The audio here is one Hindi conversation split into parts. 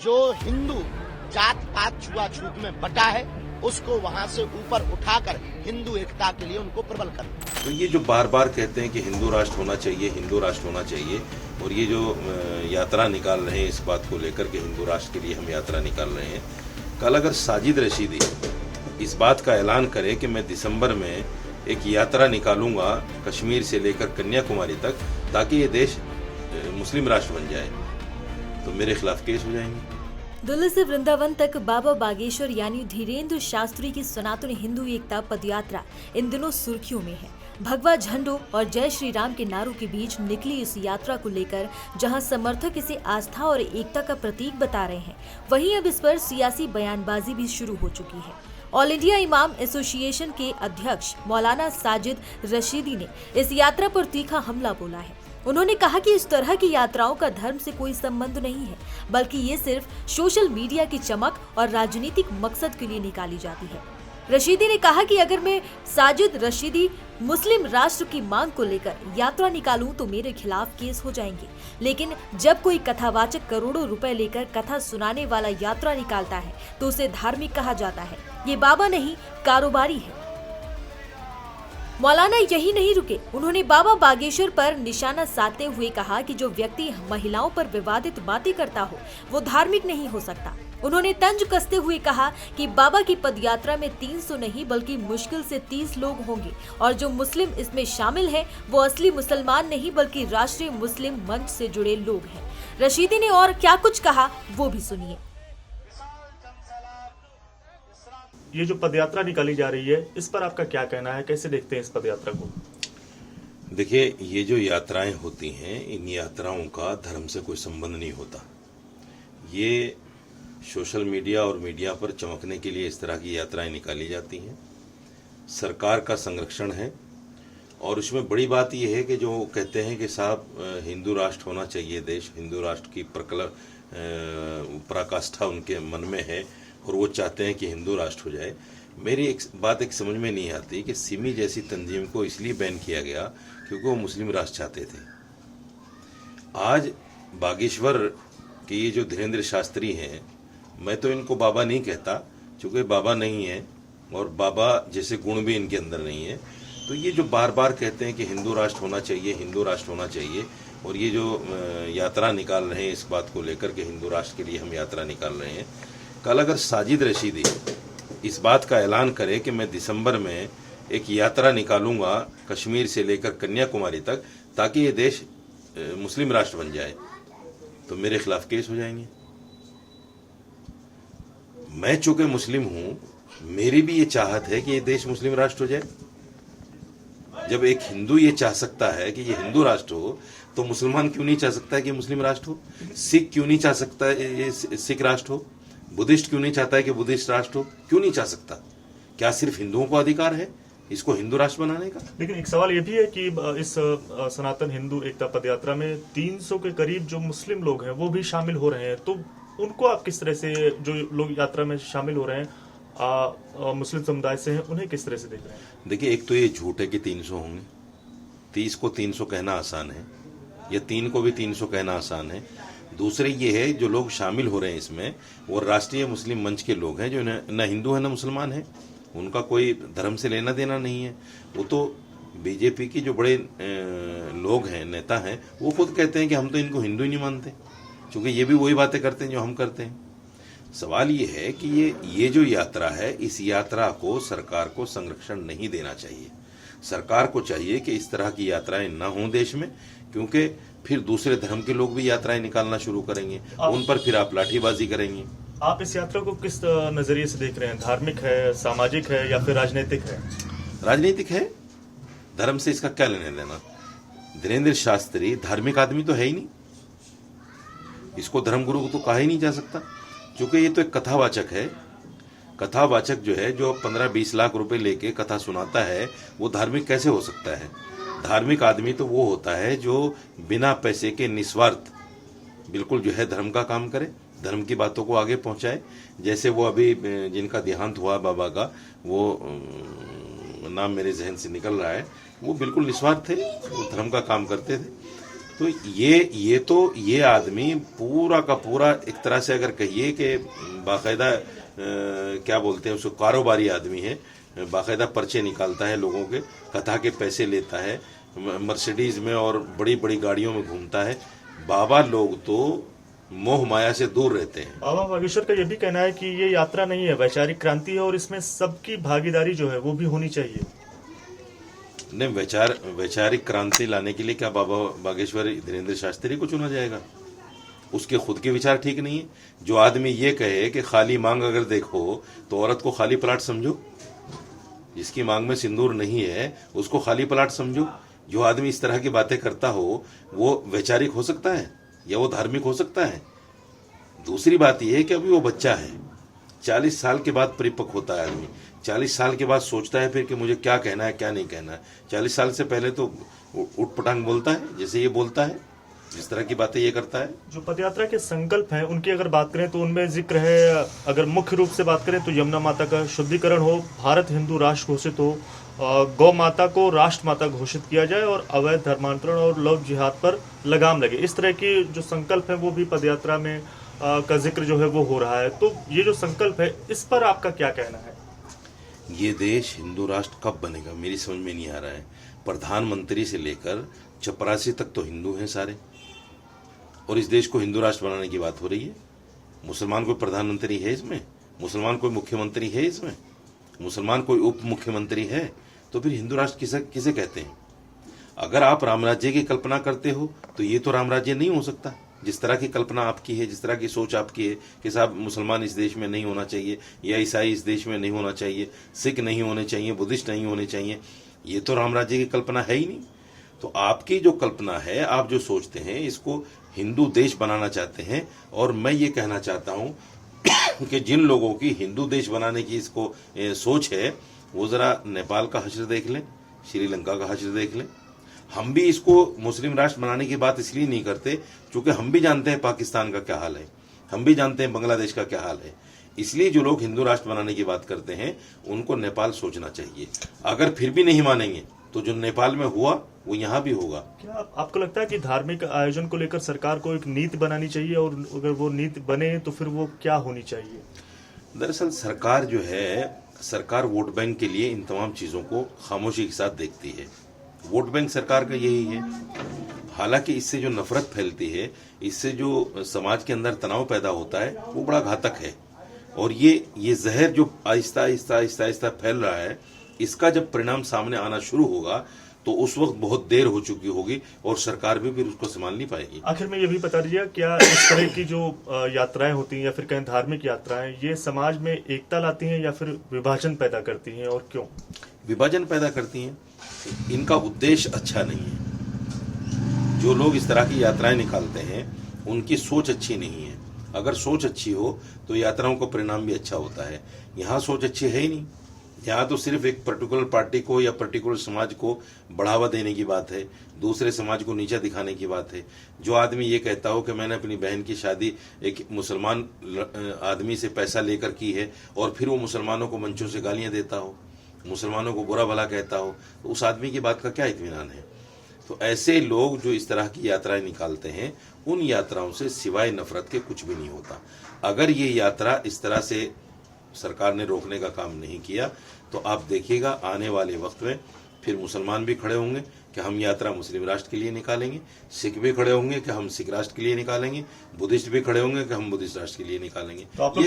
जो हिंदू जात पात छुआछूत में बटा है उसको वहां से ऊपर उठाकर हिंदू एकता के लिए उनको प्रबल कर। तो ये जो बार बार कहते हैं कि हिंदू राष्ट्र होना चाहिए, हिंदू राष्ट्र होना चाहिए, और ये जो यात्रा निकाल रहे हैं इस बात को लेकर के हिंदू राष्ट्र के लिए हम यात्रा निकाल रहे हैं, कल अगर साजिद रशीदी इस बात का ऐलान करे कि मैं दिसंबर में एक यात्रा निकालूंगा कश्मीर से लेकर कन्याकुमारी तक ताकि ये देश मुस्लिम राष्ट्र बन जाए, तो मेरे खिलाफ केस हो जाएंगे। दिल्ली से वृंदावन तक बाबा बागेश्वर यानी धीरेन्द्र शास्त्री की सनातन हिंदू एकता पदयात्रा इन दिनों सुर्खियों में है। भगवा झंडों और जय श्री राम के नारों के बीच निकली इस यात्रा को लेकर जहां समर्थक इसे आस्था और एकता का प्रतीक बता रहे हैं, वहीं अब इस पर सियासी बयानबाजी भी शुरू हो चुकी है। ऑल इंडिया इमाम एसोसिएशन के अध्यक्ष मौलाना साजिद रशीदी ने इस यात्रा पर तीखा हमला बोला है। उन्होंने कहा कि इस तरह की यात्राओं का धर्म से कोई संबंध नहीं है, बल्कि ये सिर्फ सोशल मीडिया की चमक और राजनीतिक मकसद के लिए निकाली जाती है। रशीदी ने कहा कि अगर मैं साजिद रशीदी मुस्लिम राष्ट्र की मांग को लेकर यात्रा निकालूं तो मेरे खिलाफ केस हो जाएंगे, लेकिन जब कोई कथावाचक करोड़ों रुपए लेकर कथा सुनाने वाला यात्रा निकालता है तो उसे धार्मिक कहा जाता है। ये बाबा नहीं, कारोबारी है। मौलाना यही नहीं रुके, उन्होंने बाबा बागेश्वर पर निशाना साधते हुए कहा कि जो व्यक्ति महिलाओं पर विवादित बातें करता हो वो धार्मिक नहीं हो सकता। उन्होंने तंज कसते हुए कहा कि बाबा की पदयात्रा में 300 नहीं बल्कि मुश्किल से 30 लोग होंगे और जो मुस्लिम इसमें शामिल हैं वो असली मुसलमान नहीं बल्कि राष्ट्रीय मुस्लिम मंच से जुड़े लोग हैं। रशीदी ने और क्या कुछ कहा वो भी सुनिए। ये जो पदयात्रा निकाली जा रही है इस पर आपका क्या कहना है, कैसे देखते हैं इस पदयात्रा को? देखिए, ये जो यात्राएं होती हैं इन यात्राओं का धर्म से कोई संबंध नहीं होता। ये सोशल मीडिया और मीडिया पर चमकने के लिए इस तरह की यात्राएं निकाली जाती हैं। सरकार का संरक्षण है और उसमें बड़ी बात यह है कि जो कहते हैं कि साहब हिंदू राष्ट्र होना चाहिए देश, हिंदू राष्ट्र की पराकाष्ठा उनके मन में है और वो चाहते हैं कि हिंदू राष्ट्र हो जाए। मेरी एक बात समझ में नहीं आती कि सिमी जैसी तंजीम को इसलिए बैन किया गया क्योंकि वो मुस्लिम राष्ट्र चाहते थे। आज बागेश्वर के ये जो धीरेन्द्र शास्त्री हैं, मैं तो इनको बाबा नहीं कहता क्योंकि बाबा नहीं है और बाबा जैसे गुण भी इनके अंदर नहीं है। तो ये जो बार बार कहते हैं कि हिंदू राष्ट्र होना चाहिए, हिंदू राष्ट्र होना चाहिए, और ये जो यात्रा निकाल रहे हैं इस बात को लेकर के हिंदू राष्ट्र के लिए हम यात्रा निकाल रहे हैं, कल अगर साजिद रशीदी इस बात का ऐलान करे कि मैं दिसंबर में एक यात्रा निकालूंगा कश्मीर से लेकर कन्याकुमारी तक ताकि ये देश मुस्लिम राष्ट्र बन जाए, तो मेरे खिलाफ केस हो जाएंगे। मैं चूंकि मुस्लिम हूं, मेरी भी ये चाहत है कि ये देश मुस्लिम राष्ट्र हो जाए। जब एक हिंदू ये चाह सकता है कि ये हिंदू राष्ट्र हो, तो मुसलमान क्यों नहीं चाह सकता है कि मुस्लिम राष्ट्र हो? सिख क्यों नहीं चाह सकता है ये सिख राष्ट्र हो? बुद्धिस्ट क्यों नहीं चाहता है कि बुद्धिस्ट राष्ट्र हो? क्यों नहीं चाह सकता? क्या सिर्फ हिंदुओं को अधिकार है इसको हिंदू राष्ट्र बनाने का? लेकिन एक सवाल ये भी है कि इस सनातन हिंदू एकता पदयात्रा में 300 के करीब जो मुस्लिम लोग हैं वो भी शामिल हो रहे हैं, तो उनको आप किस तरह से, जो लोग यात्रा में शामिल हो रहे हैं मुस्लिम समुदाय से हैं, उन्हें किस तरह से देख रहे हैं? देखिए, एक तो ये झूठ है कि 300 होंगे। 30 को 300 कहना आसान है, या 3 को भी 300 कहना आसान है। दूसरे ये है जो लोग शामिल हो रहे हैं इसमें वो राष्ट्रीय मुस्लिम मंच के लोग हैं जो न हिंदू है न मुसलमान है, उनका कोई धर्म से लेना देना नहीं है। वो तो बीजेपी की जो बड़े लोग हैं, नेता हैं, वो खुद कहते हैं कि हम तो इनको हिंदू ही नहीं मानते, क्योंकि ये भी वही बातें करते हैं जो हम करते हैं। सवाल ये है कि ये जो यात्रा है, इस यात्रा को सरकार को संरक्षण नहीं देना चाहिए। सरकार को चाहिए कि इस तरह की यात्राएं न हों देश में, क्योंकि फिर दूसरे धर्म के लोग भी यात्राएं निकालना शुरू करेंगे, उन पर फिर आप लाठीबाजी करेंगे। आप इस यात्रा को किस नजरिए से देख रहे हैं? धार्मिक है, सामाजिक है या फिर राजनीतिक है? राजनीतिक है। धर्म से इसका क्या लेने देना? धीरेन्द्र शास्त्री धार्मिक आदमी तो है ही नहीं, इसको धर्मगुरु को तो कहा ही नहीं जा सकता, क्योंकि ये तो एक कथावाचक है। कथावाचक जो है, जो 15-20 लाख रुपए लेके कथा सुनाता है, वो धार्मिक कैसे हो सकता है? धार्मिक आदमी तो वो होता है जो बिना पैसे के निस्वार्थ बिल्कुल जो है धर्म का काम करे, धर्म की बातों को आगे पहुंचाए। जैसे वो अभी जिनका देहांत हुआ बाबा का, वो नाम मेरे जहन से निकल रहा है, वो बिल्कुल निस्वार्थ थे, वो धर्म का काम करते थे। तो ये आदमी पूरा का पूरा एक तरह से अगर कहिए कि बाकायदा क्या बोलते हैं उसको, कारोबारी आदमी है। बाकायदा पर्चे निकालता है लोगों के, कथा के पैसे लेता है, मर्सिडीज में और बड़ी बड़ी गाड़ियों में घूमता है। बाबा लोग तो मोह माया से दूर रहते हैं। बाबा बागेश्वर का यह भी कहना है कि ये यात्रा नहीं है, वैचारिक क्रांति है और इसमें सबकी भागीदारी जो है वो भी होनी चाहिए। नहीं, वैचारिक क्रांति लाने के लिए क्या बाबा बागेश्वर धीरेन्द्र शास्त्री को चुना जाएगा? उसके खुद के विचार ठीक नहीं है। जो आदमी ये कहे कि खाली मांग अगर देखो तो औरत को खाली प्लाट समझो, जिसकी मांग में सिंदूर नहीं है उसको खाली प्लाट समझो। जो आदमी इस तरह की बातें करता हो वो वैचारिक हो सकता है या वो धार्मिक हो सकता है? दूसरी बात यह है कि अभी वो बच्चा है, 40 साल के बाद परिपक्व होता है आदमी। 40 साल के बाद सोचता है फिर कि मुझे क्या कहना है क्या नहीं कहना है। 40 साल से पहले तो उठपटांग बोलता है, जैसे ये बोलता है, जिस तरह की बातें ये करता है। जो पदयात्रा के संकल्प हैं उनकी अगर बात करें तो उनमें जिक्र है, अगर मुख्य रूप से बात करें तो यमुना माता का शुद्धिकरण हो, भारत हिंदू राष्ट्र घोषित हो, गौ माता को राष्ट्र माता घोषित किया जाए और अवैध धर्मांतरण और लव जिहाद पर लगाम लगे। इस तरह के जो संकल्प है वो भी पदयात्रा में का जिक्र जो है वो हो रहा है। तो ये जो संकल्प है इस पर आपका क्या कहना है? ये देश हिंदू राष्ट्र कब बनेगा मेरी समझ में नहीं आ रहा है। प्रधानमंत्री से लेकर चपरासी तक तो हिंदू हैं सारे, और इस देश को हिंदू राष्ट्र बनाने की बात हो रही है। मुसलमान कोई प्रधानमंत्री है इसमें? मुसलमान कोई मुख्यमंत्री है इसमें? मुसलमान कोई उप मुख्यमंत्री है? तो फिर हिंदू राष्ट्र किसे कहते हैं? अगर आप राम राज्य की कल्पना करते हो तो ये तो राम राज्य नहीं हो सकता। जिस तरह की कल्पना आपकी है, जिस तरह की सोच आपकी है कि साहब मुसलमान इस देश में नहीं होना चाहिए, या ईसाई इस देश में नहीं होना चाहिए, सिख नहीं होने चाहिए, बुद्धिस्ट नहीं होने चाहिए, ये तो राम राज्य की कल्पना है ही नहीं। तो आपकी जो कल्पना है, आप जो सोचते हैं, इसको हिंदू देश बनाना चाहते हैं। और मैं ये कहना चाहता हूं कि जिन लोगों की हिंदू देश बनाने की इसको सोच है वो जरा नेपाल का हश्र देख लें, श्रीलंका का हश्र देख लें। हम भी इसको मुस्लिम राष्ट्र बनाने की बात इसलिए नहीं करते क्योंकि हम भी जानते हैं पाकिस्तान का क्या हाल है, हम भी जानते हैं बांग्लादेश का क्या हाल है। इसलिए जो लोग हिंदू राष्ट्र बनाने की बात करते हैं उनको नेपाल सोचना चाहिए। अगर फिर भी नहीं मानेंगे तो जो नेपाल में हुआ वो यहाँ भी होगा। क्या आपको लगता है कि धार्मिक आयोजन को लेकर सरकार को एक नीति बनानी चाहिए, और अगर वो नीति बने तो फिर वो क्या होनी चाहिए? दरअसल सरकार जो है, सरकार वोट बैंक के लिए इन तमाम चीजों को खामोशी के साथ देखती है। वोट बैंक सरकार का यही है। हालांकि इससे जो नफरत फैलती है, इससे जो समाज के अंदर तनाव पैदा होता है वो बड़ा घातक है। और ये जहर जो आहिस्ता आहिस्ता फैल रहा है, इसका जब परिणाम सामने आना शुरू होगा तो उस वक्त बहुत देर हो चुकी होगी और सरकार भी फिर उसको संभाल नहीं पाएगी। आखिर में ये भी बता दीजिए, क्या इस तरह की जो यात्राएं होती हैं या फिर कहीं धार्मिक यात्राएं, ये समाज में एकता लाती हैं या फिर विभाजन पैदा करती हैं, और क्यों विभाजन पैदा करती हैं? इनका उद्देश्य अच्छा नहीं है। जो लोग इस तरह की यात्राएं निकालते हैं उनकी सोच अच्छी नहीं है। अगर सोच अच्छी हो तो यात्राओं का परिणाम भी अच्छा होता है। यहाँ सोच अच्छी है ही नहीं। यहाँ तो सिर्फ एक पर्टिकुलर पार्टी को या पर्टिकुलर समाज को बढ़ावा देने की बात है, दूसरे समाज को नीचा दिखाने की बात है। जो आदमी ये कहता हो कि मैंने अपनी बहन की शादी एक मुसलमान आदमी से पैसा लेकर की है और फिर वो मुसलमानों को मंचों से गालियां देता हो, मुसलमानों को बुरा भला कहता हो, तो उस आदमी की बात का क्या इत्मीनान है? तो ऐसे लोग जो इस तरह की यात्राएं निकालते हैं, उन यात्राओं से सिवाय नफरत के कुछ भी नहीं होता। अगर ये यात्रा इस तरह से सरकार ने रोकने का काम नहीं किया तो आप देखिएगा आने वाले वक्त में फिर मुसलमान भी खड़े होंगे कि हम यात्रा मुस्लिम राष्ट्र के लिए निकालेंगे, सिख भी खड़े होंगे कि हम सिख राष्ट्र के लिए निकालेंगे, बुद्धिस्ट भी खड़े होंगे कि हम बुद्धिस्ट राष्ट्र के लिए निकालेंगे। तो आप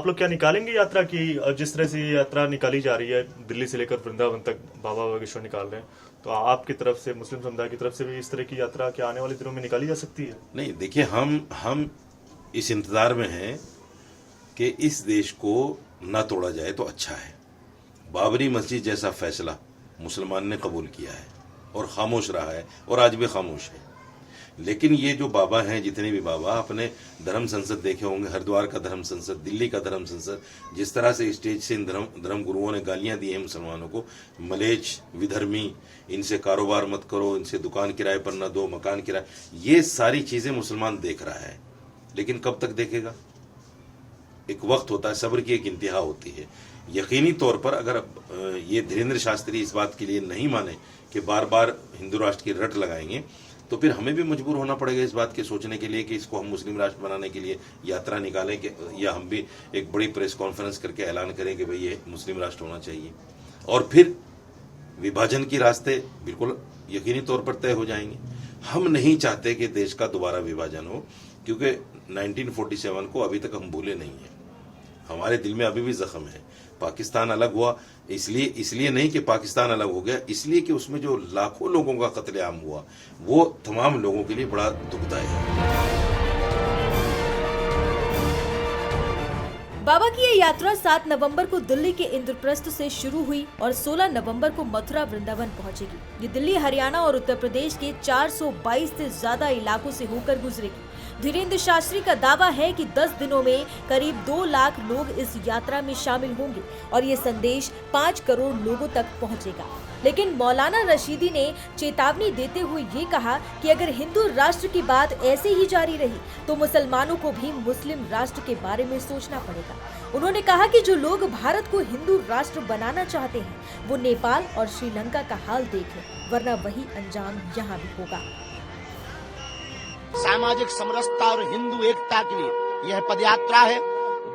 लोग क्या निकालेंगे यात्रा की? जिस तरह से ये यात्रा निकाली जा रही है, दिल्ली से लेकर वृंदावन तक बाबा बागेश्वर निकाल रहे हैं, तो आपकी तरफ से, मुस्लिम समुदाय की तरफ से भी इस तरह की यात्रा क्या आने वाले दिनों में निकाली जा सकती है? नहीं, देखिए, हम इस इंतजार में हैं कि इस देश को ना तोड़ा जाए तो अच्छा है। बाबरी मस्जिद जैसा फैसला मुसलमान ने कबूल किया है और खामोश रहा है और आज भी खामोश है। लेकिन ये जो बाबा हैं, जितने भी बाबा, अपने धर्म संसद देखे होंगे, हरिद्वार का धर्म संसद, दिल्ली का धर्म संसद, जिस तरह से स्टेज से इन धर्म गुरुओं ने गालियां दी हैं मुसलमानों को, मलेच्छ, विधर्मी, इनसे कारोबार मत करो, इनसे दुकान किराए पर न दो, मकान किराए, ये सारी चीजें मुसलमान देख रहा है। लेकिन कब तक देखेगा? एक वक्त होता है, सब्र की एक इंतहा होती है। यकीनी तौर पर अगर ये धीरेन्द्र शास्त्री इस बात के लिए नहीं माने कि बार बार हिंदू राष्ट्र की रट लगाएंगे, तो फिर हमें भी मजबूर होना पड़ेगा इस बात के सोचने के लिए कि इसको हम मुस्लिम राष्ट्र बनाने के लिए यात्रा निकालें कि या हम भी एक बड़ी प्रेस कॉन्फ्रेंस करके ऐलान करें कि भाई ये मुस्लिम राष्ट्र होना चाहिए, और फिर विभाजन के रास्ते बिल्कुल यकीनी तौर पर तय हो जाएंगे। हम नहीं चाहते कि देश का दोबारा विभाजन हो, क्योंकि 1947 को अभी तक हम भूले नहीं हैं, हमारे दिल में अभी भी जख्म है। पाकिस्तान अलग हुआ इसलिए नहीं कि पाकिस्तान अलग हो गया, इसलिए कि उसमें जो लाखों लोगों का कत्लेआम हुआ वो तमाम लोगों के लिए बड़ा दुखदायक है। बाबा की ये यात्रा 7 नवंबर को दिल्ली के इंद्रप्रस्थ से शुरू हुई और 16 नवंबर को मथुरा वृंदावन पहुंचेगी। ये दिल्ली, हरियाणा और उत्तर प्रदेश के 422 से ज्यादा इलाकों से होकर गुजरेगी। धीरेन्द्र शास्त्री का दावा है कि 10 दिनों में करीब 2 लाख लोग इस यात्रा में शामिल होंगे और ये संदेश 5 करोड़ लोगों तक पहुंचेगा। लेकिन मौलाना रशीदी ने चेतावनी देते हुए ये कहा कि अगर हिंदू राष्ट्र की बात ऐसे ही जारी रही तो मुसलमानों को भी मुस्लिम राष्ट्र के बारे में सोचना पड़ेगा। उन्होंने कहा कि जो लोग भारत को हिंदू राष्ट्र बनाना चाहते हैं वो नेपाल और श्रीलंका का हाल देख लें, वरना वही अंजाम यहाँ भी होगा। सामाजिक समरसता और हिंदू एकता के लिए यह पदयात्रा है।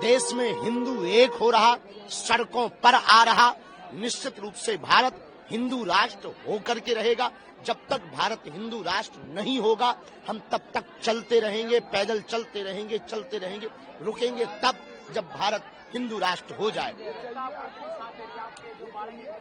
देश में हिंदू एक हो रहा, सड़कों पर आ रहा। निश्चित रूप से भारत हिंदू राष्ट्र होकर के रहेगा। जब तक भारत हिंदू राष्ट्र नहीं होगा हम तब तक चलते रहेंगे, पैदल चलते रहेंगे, रुकेंगे तब जब भारत हिंदू राष्ट्र हो जाए।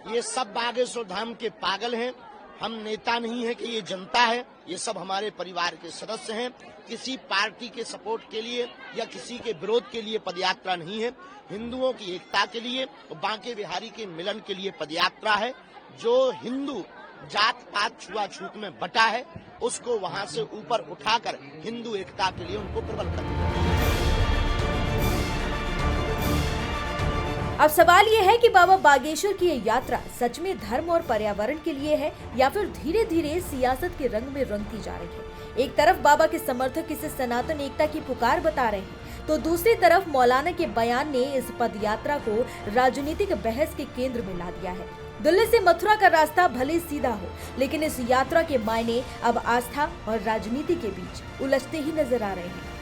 ये सब बागेश्वर धाम के पागल हैं। हम नेता नहीं है कि ये जनता है, ये सब हमारे परिवार के सदस्य हैं। किसी पार्टी के सपोर्ट के लिए या किसी के विरोध के लिए पदयात्रा नहीं है। हिंदुओं की एकता के लिए और बांके बिहारी के मिलन के लिए पदयात्रा है। जो हिंदू जात पात छुआछूत में बटा है उसको वहां से ऊपर उठाकर हिंदू एकता के लिए उनको प्रबल करना। अब सवाल ये है कि बाबा बागेश्वर की ये यात्रा सच में धर्म और पर्यावरण के लिए है या फिर धीरे धीरे सियासत के रंग में रंगती जा रही है। एक तरफ बाबा के समर्थक इसे सनातन एकता की पुकार बता रहे हैं, तो दूसरी तरफ मौलाना के बयान ने इस पदयात्रा को राजनीतिक बहस के केंद्र में ला दिया है। दिल्ली से मथुरा का रास्ता भले सीधा हो, लेकिन इस यात्रा के मायने अब आस्था और राजनीति के बीच उलझते ही नजर आ रहे हैं।